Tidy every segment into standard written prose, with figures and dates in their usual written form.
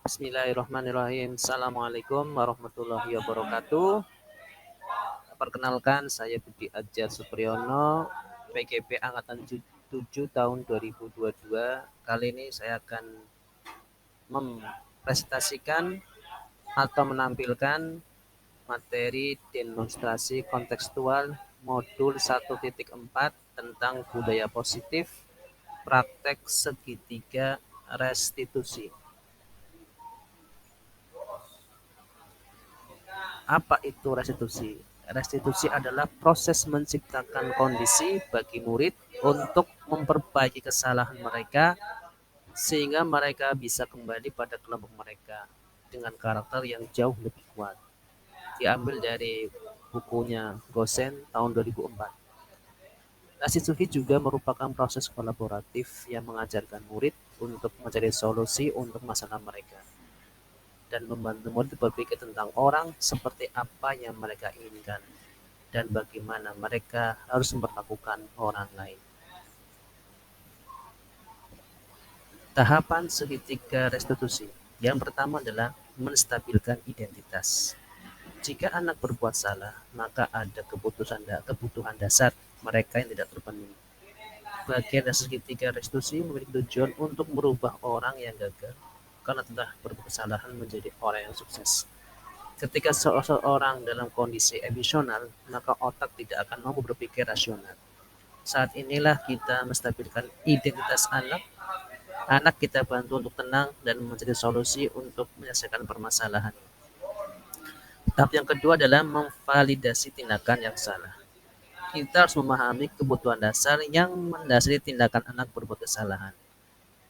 Bismillahirrahmanirrahim. Assalamualaikum warahmatullahi wabarakatuh. Perkenalkan, saya Budi Adjar Supriyono, PGP Angkatan 7 tahun 2022. Kali ini saya akan mempresentasikan atau menampilkan materi demonstrasi kontekstual modul 1.4 tentang budaya positif, praktek segitiga restitusi. Apa itu restitusi? Restitusi adalah proses menciptakan kondisi bagi murid untuk memperbaiki kesalahan mereka sehingga mereka bisa kembali pada kelompok mereka dengan karakter yang jauh lebih kuat. Diambil dari bukunya Gosen tahun 2004. Restitusi juga merupakan proses kolaboratif yang mengajarkan murid untuk mencari solusi untuk masalah mereka dan membantu murid berpikir tentang orang seperti apa yang mereka inginkan dan bagaimana mereka harus memperlakukan orang lain. Tahapan segitiga restitusi. Yang pertama adalah menstabilkan identitas. Jika anak berbuat salah, maka ada kebutuhan dasar mereka yang tidak terpenuhi. Bagian dari segitiga restitusi memiliki tujuan untuk merubah orang yang gagal karena telah berbuat kesalahan menjadi orang yang sukses. Ketika seseorang dalam kondisi emosional, maka otak tidak akan mampu berpikir rasional. Saat inilah kita menstabilkan identitas anak. Anak kita bantu untuk tenang dan mencari solusi untuk menyelesaikan permasalahan. Tahap yang kedua adalah memvalidasi tindakan yang salah. Kita harus memahami kebutuhan dasar yang mendasari tindakan anak berbuat kesalahan.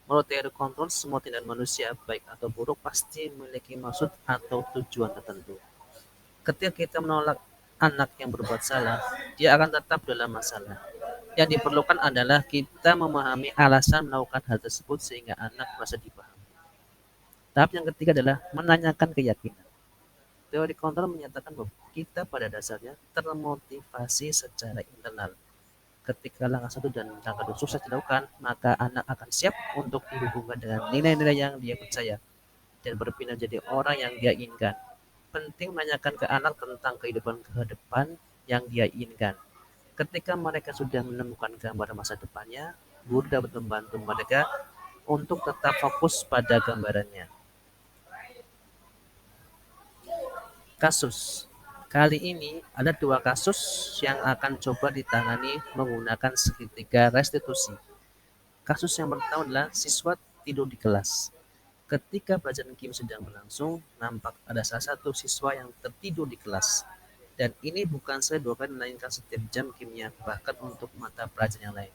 Menurut teori kontrol, semua tindakan manusia, baik atau buruk, pasti memiliki maksud atau tujuan tertentu. Ketika kita menolak anak yang berbuat salah, dia akan tetap dalam masalah. Yang diperlukan adalah kita memahami alasan melakukan hal tersebut sehingga anak merasa dipahami. Tahap yang ketiga adalah menanyakan keyakinan. Teori kontrol menyatakan bahwa kita pada dasarnya termotivasi secara internal. Ketika langkah satu dan langkah dua sukses dilakukan, maka anak akan siap untuk dihubungkan dengan nilai-nilai yang dia percaya dan berpindah jadi orang yang dia inginkan. Penting menanyakan ke anak tentang kehidupan ke depan yang dia inginkan. Ketika mereka sudah menemukan gambar masa depannya, guru dapat membantu mereka untuk tetap fokus pada gambarannya. Kasus. Kali ini ada dua kasus yang akan coba ditangani menggunakan segitiga restitusi. Kasus yang pertama adalah siswa tidur di kelas. Ketika pelajaran kimia sedang berlangsung, nampak ada salah satu siswa yang tertidur di kelas. Dan ini bukan saya dua kali melainkan setiap jam kimia, bahkan untuk mata pelajaran yang lain.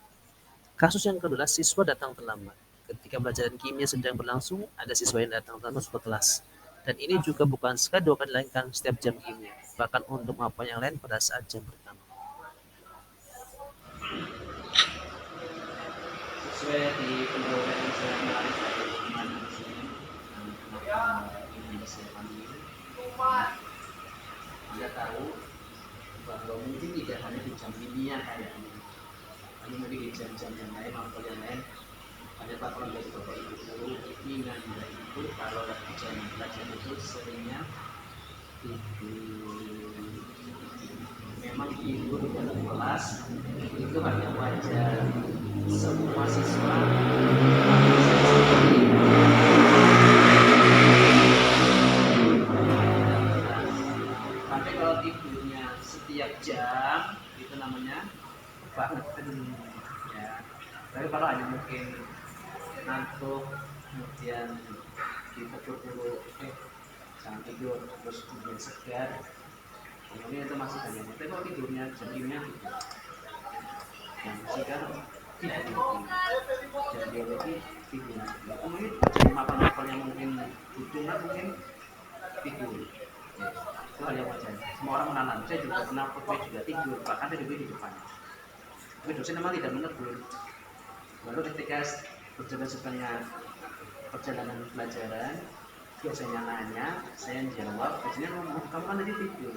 Kasus yang kedua, siswa datang terlambat. Ketika pelajaran kimia sedang berlangsung, ada siswa yang datang terlambat ke kelas. Dan ini juga bukan sekali dua kali melainkan setiap jam kimia, bahkan untuk mata yang lain pada saat jam pertama. Sesuai di penjawaban yang saya menarik dari teman di sini, kenapa ini saya panggil, Anda tahu bahwa mungkin tidak hanya di jam kimia kayak ini, hanya mungkin di jam-jam yang lain, atau yang lain, ada laporan dari bapak ibu guru, ingat itu kalau lagi jam pelajaran itu seringnya tidur. Memang tidur di dalam kelas itu hanya wajar. Semua siswa tapi kalau tidurnya setiap jam itu namanya banget ya. Tapi kalau hanya mungkin ngantuk kemudian ditegur dulu jangan tidur terus kemudian segar kemudian itu masih hanya tapi kalau tidurnya jamnya gitu yang kan tidur jam biologi tidur kemudian jam makan yang mungkin butuhnya mungkin tidur ya, itu hal yang wajar semua orang menanam saya juga pernah juga tidur bahkan tidur di depan tapi dosen memang tidak menegur lalu ketika berjalan setengah perjalanan pelajaran biasanya nanya saya jawab biasanya ngomong kamu kan tadi tidur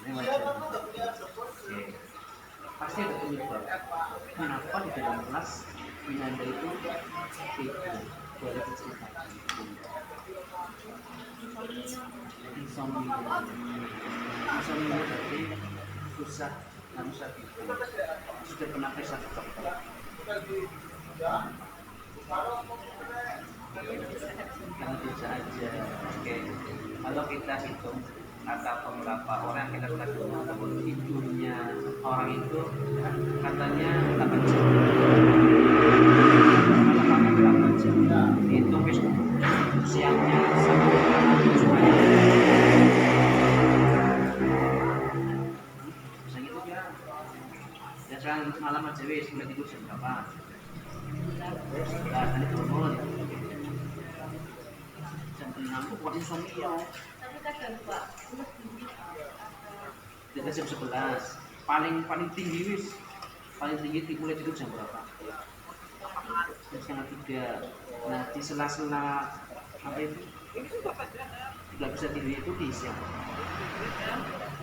ini wajar oke pasti ada penyebab kenapa di dalam kelas Winanda itu tidur boleh diceritakan insomnia. Insomnia berarti susah tidur. Sudah pernah periksa ke dokter? Yang biasa aja. Oke, kalau kita hitung kata beberapa orang kita katakan tidurnya orang itu katanya 8 jam. Kalau 8 jam dihitung siangnya sampai malam bisa gitu ya. Ya sekarang malam aja wis mulai tidur jam berapa? 11 tadi turun. Jam 6 tuh buat insomnia. Kita jam 11 paling tinggi wis paling tinggi mulai tidur jam berapa? Jam setengah 3. Nah di sela-sela apa itu nggak bisa tidur itu di siang,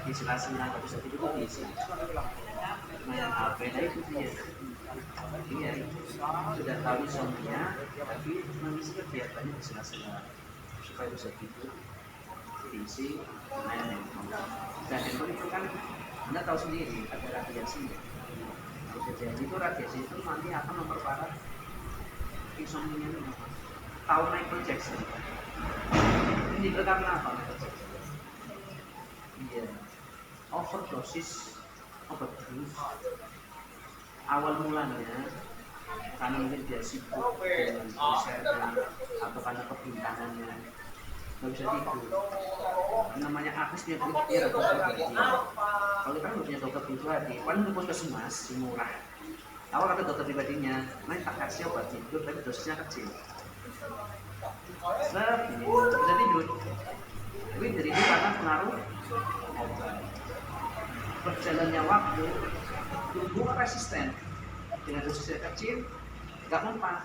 di sela-sela nggak bisa tidur itu di siang main HP. Nah itu dia, iya sudah tahu insomnia tapi mengisi kegiatannya di sela-sela supaya bisa tidur diisi main handphone. Dan handphone itu kan Anda tahu sendiri ada radiasinya. Jadi itu radiasi itu nanti akan memperparah insomnia itu. Tahu Michael Jackson ini karena apa? Iya, overdosis obat bius. Awal mulanya karena mungkin dia sibuk dengan risetnya atau karena kebintangannya nggak bisa tidur. Namanya artis dia berpikir atau pribadi. Kalau kita nggak punya dokter pribadi, paling ke puskesmas murah. Awal kata dokter pribadinya, main tak kasih obat tidur tapi dosisnya kecil. Bisa tidur. Tapi dari itu karena pengaruh obat. Berjalannya waktu, tubuh resisten dengan dosisnya kecil, nggak mempan.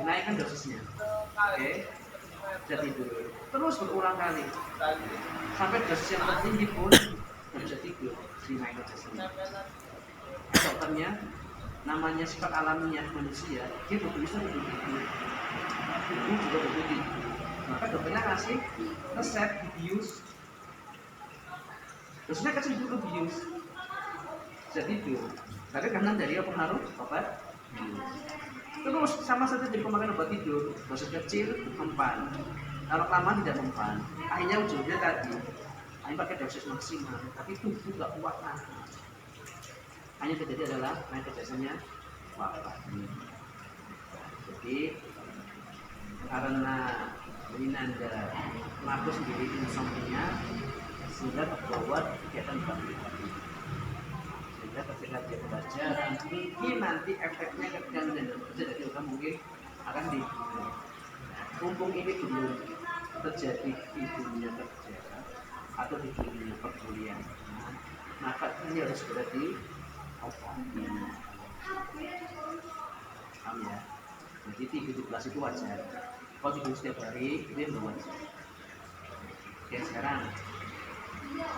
Naikkan dosisnya, oke? Bisa tidur. Terus berulang kali sampai dosis yang tertinggi pun nggak bisa tidur, dinaikkan dosisnya. Dokternya, namanya sifat alamiah manusia, dia butuh tidur. Tubuh juga butuh tidur. Maka dokternya kasih resep bius. Dosisnya kecil dulu bius, bisa tidur. Tapi karena dari pengaruh obat bius. Terus sama saja jadi pemakan obat tidur, dosis kecil mempan. Kalau lama tidak mempan, akhirnya ujungnya tadi, hanya pakai dosis maksimal, tapi tubuh nggak kuat nahan. Hanya terjadi adalah naik biasanya wafat. Jadi karena Winanda mengaku sendiri insomnia sehingga terbawa kegiatan pribadi. Sehingga ketika dia belajar mungkin nanti efeknya ketika menjadi jadi orang mungkin akan di mumpung ini belum terjadi di dunia kerja atau di dunia perkuliahan, maka ini harus segera diobati. Paham ya? Jadi tidur 17 itu wajar. Kalau tidur setiap hari itu yang wajar. Oke, sekarang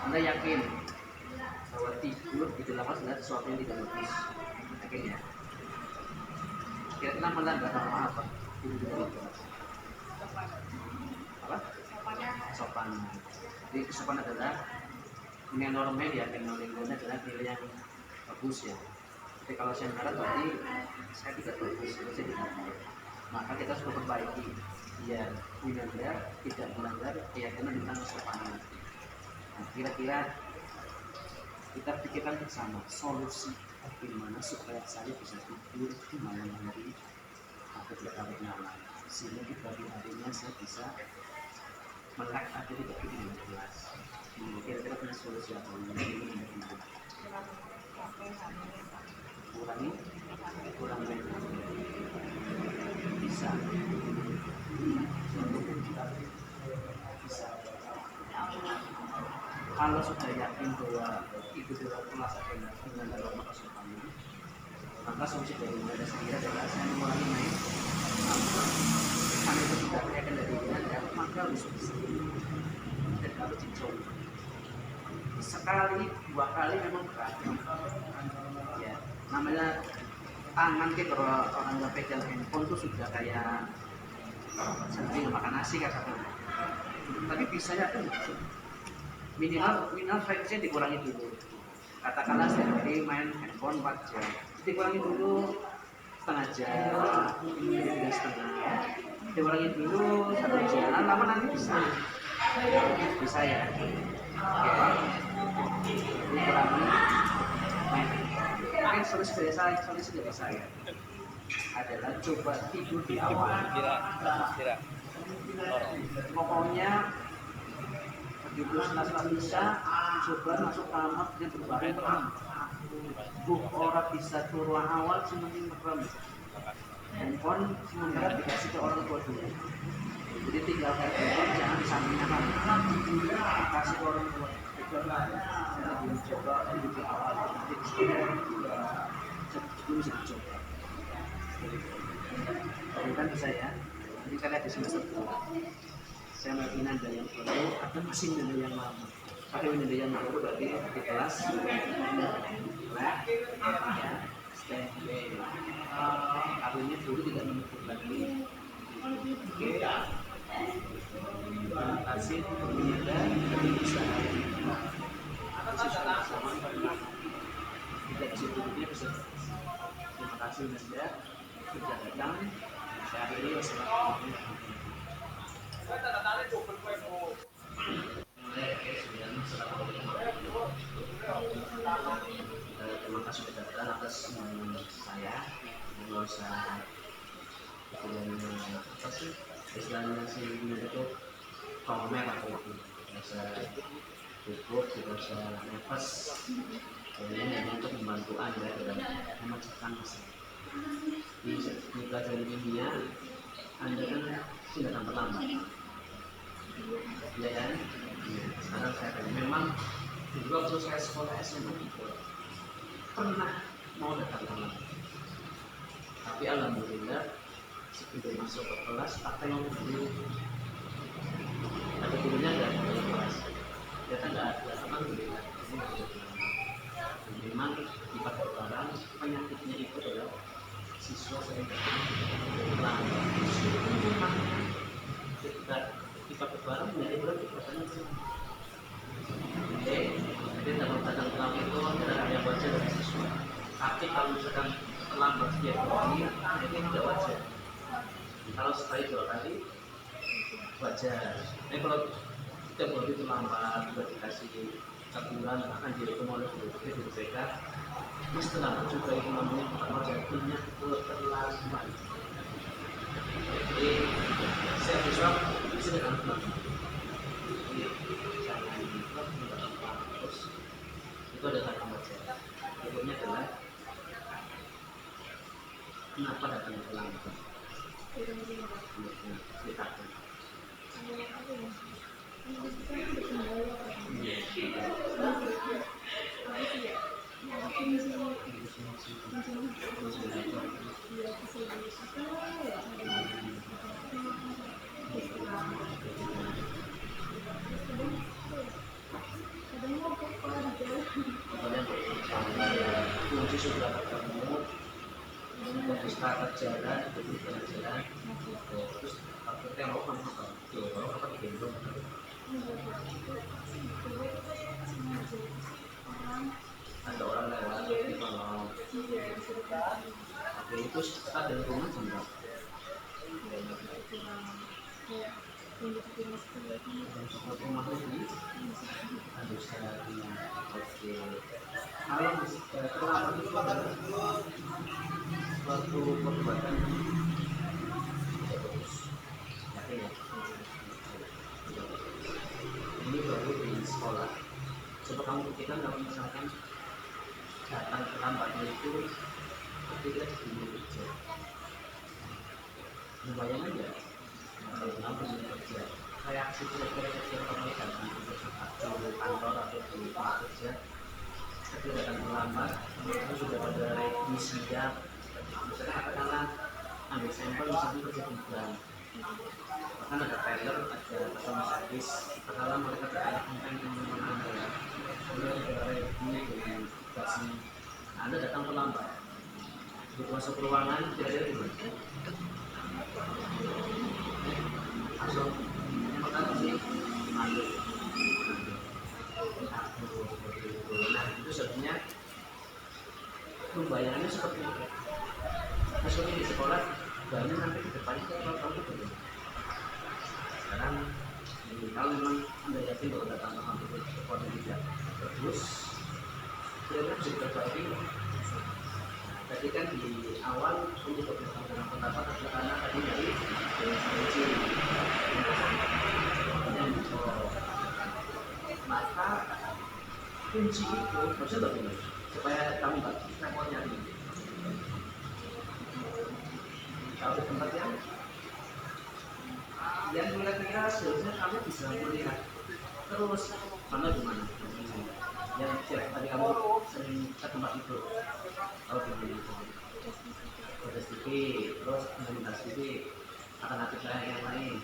Anda yakin bahwa tidur di lapas adalah sesuatu yang tidak bagus? Yakin ya? Kira-kira melanggar norma apa? Tidur di lapas. Apa? Sopan. Jadi kesopan adalah nilai normal ya, nilai adalah nilai yang bagus ya. Jadi kalau saya marah berarti saya tidak bagus, saya tidak baik. Maka kita harus memperbaiki biar melanggar tidak melanggar keyakinan tentang kesopanan. Nah, kira-kira kita pikirkan bersama solusi bagaimana supaya saya bisa tidur di malam hari atau di larut malam, sehingga di pagi harinya saya bisa melek atau tidak tidur dengan jelas. Kira-kira punya solusi apa? Kurangi bisa kalau sudah yakin bahwa itu tidak merasakan dengan dalam kesopanan, maka solusi dari mereka sendiri adalah saya mengurangi main karena itu tidak yakin dari Anda, maka harus bisa dan kalau dicoba sekali dua kali memang berat ya, namanya tangan ke kalau orang nggak pegang handphone tuh sudah kayak sering makan nasi katakan. Tapi bisanya tuh minimal frekuensinya dikurangi dulu. Katakanlah setiap hari main handphone 4 jam, dikurangi dulu setengah jam, tiga setengah, dikurangi dulu 1 jam, lama nanti bisa ya. Oke, dikurangi main. Mungkin solusi dari saya adalah coba tidur di awal. Pokoknya 17 bisa coba masuk kamar dia berbaring. Orang bisa turun awal semuanya merem. Handphone sementara dikasih ke orang tua dulu. Jadi tinggal handphone jangan disampingkan lagi. Kasih ke orang tua. Coba di awal nanti dulu coba. Kan bisa ya. Ini kalian di semester 2. Saya mau Nanda yang baru atau masih Nanda yang lama. Kalau Nanda yang baru berarti di kelas lab ya standby. Artinya guru tidak menyebut lagi. Oke. Terima kasih Nanda bisa sama tidak bisa duduknya bisa. Terima kasih Nanda sudah datang. Saya akhiri wassalamualaikum. Terima kasih sudah datang atas saya. Nggak usah apa sih istilahnya sih itu pamer atau itu nggak usah cukup, tidak usah nafas. Ini hanya untuk membantu Anda dalam memecahkan masalah. Di pelajaran dunia Anda kan sudah akan terlambat. Ya kan? Sekarang saya tanya, memang dulu waktu saya sekolah SMA itu pernah mau datang teman, tapi alhamdulillah sebelum masuk ke kelas apa yang dulu ada gurunya ada dalam kelas, ya kan nggak ada, alhamdulillah. Memang di pada barang penyakitnya itu adalah siswa sering terlambat. Ketika kita barang menjadi berarti katanya jadi dalam datang terlambat itu tidak ada yang wajar dari siswa. Tapi kalau misalkan terlambat setiap hari itu tidak wajar. Kalau sekali 2 kali wajar. Tapi kalau setiap hari terlambat sudah dikasih teguran akan dihukum oleh guru BK. Ini terlambat juga itu namanya bukan wajar, punya keterlaluan. Jadi saya siswa bisa dengan terlambat. Itu ada kata wajar. Berikutnya adalah kenapa datang terlambat? Dikatakan. Kunci sudah ketemu, kita berjalan, terus akhirnya mau apa? Apa digendong? Ada orang lewat di kolong. Oke, itu ada di rumah juga. Rumah ini ada sekali. Oke. Kalau terlambat itu adalah suatu perbuatan tidak bagus. Ya. Ini baru di sekolah. Coba kamu pikirkan kalau misalkan datang terlambatnya itu ketika di dunia kerja. Bayang aja kalau lambat di kerja, reaksi kira-kira kamu datang di kantor atau di tempat kerja. Ketika datang terlambat, itu sudah ada revisi ya. Misalkan katakanlah ambil sampel misalnya kerja di bank, bahkan ada teller, ada customer service, katakanlah mereka bertanya tentang teman-teman Anda, kemudian ada review dari tugasnya, Anda datang terlambat, begitu masuk ruangan kira-kira gimana? Langsung yang pertama sih kunci maka kunci itu maksudnya bagaimana supaya kamu nggak repot nyari kalau di tempat yang kira-kira seharusnya kamu bisa melihat terus mana gimana yang tadi kamu sering ke tempat itu kalau di Kodes TV terus komunitas TV alternatif yang lain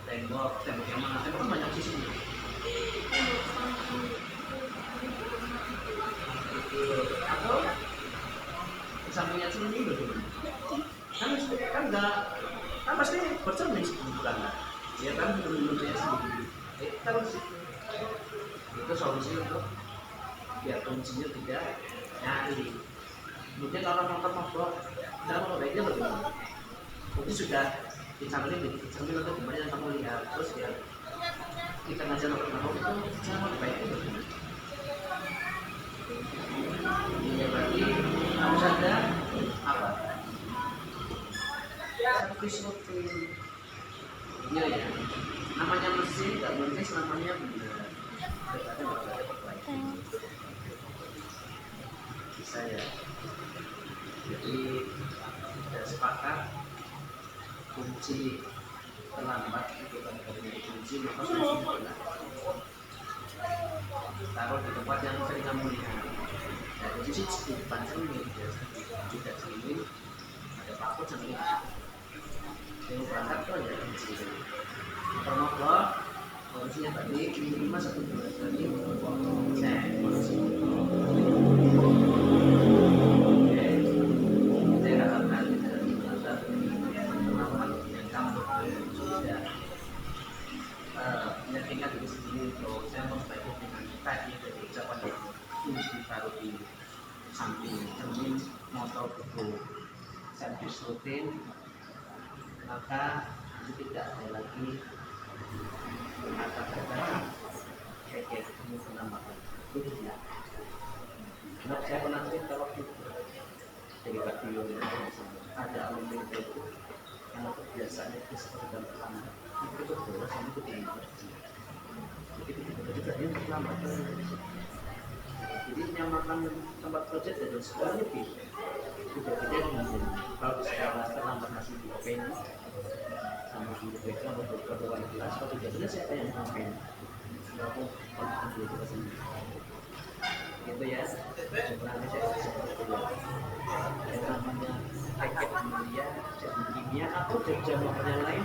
tembok tembok yang mana tembok kan banyak sisinya atau sampingnya sini bagaimana kan enggak kan pasti bercermin bukan ya kan menurut saya sendiri terus itu solusi untuk biar kuncinya tidak nyari mungkin kalau motor mogok cara memperbaikinya bagaimana mungkin sudah dicermin untuk gimana yang kamu lihat terus ya kita ngajar mogok itu cara memperbaikinya bagaimana ya berarti harus ada apa servis rutin iya ya namanya mesin nggak mungkin selamanya benar ada perbaikan bisa ya jadi sudah sepakat kunci terlambat itu kan dari kunci maka kunci taruh di tempat yang sering kamu lihat nah kunci di depan cermin juga cermin ada paku cermin yang berangkat tuh ya kunci termogok kuncinya tadi minimal 1 bulan tadi cek kondisi menyampingkan diri sendiri untuk saya memperbaiki dengan tadi dari ucapan itu kunci ditaruh di samping cermin motor buku servis rutin maka tidak ada lagi kata-kata kayak ketemu penambahan itu tidak. Nah, saya pernah cerita waktu itu dari Pak Dio ada alumni itu yang kebiasaannya itu seperti dalam terlambat itu bolos sama itu tinggi begitu juga dia terlambat jadi menyamakan tempat kerja dan sekolahnya beda juga beda dengan kalau di sekolah terlambat masih di open sama di BK atau beberapa wali kelas kalau tidak benar siapa yang open aku kalau itu sendiri gitu ya sebenarnya saya seperti itu yang namanya paket mulia jadi kimia atau jam yang lain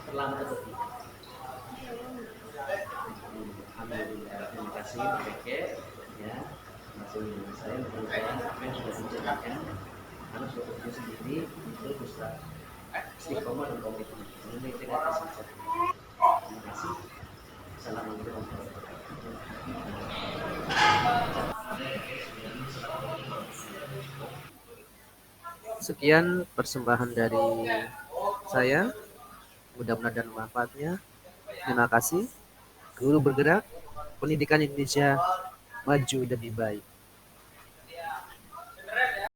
terlambat atau tidak alhamdulillah terima kasih paket ya masih saya mengucapkan apa yang sudah dijelaskan karena sudah bekerja sendiri itu bisa istiqomah dan komitmen ini tidak kasih terima kasih assalamualaikum warahmatullahi wabarakatuh. Sekian persembahan dari saya, mudah-mudahan manfaatnya. Terima kasih. Guru bergerak, pendidikan Indonesia maju lebih baik.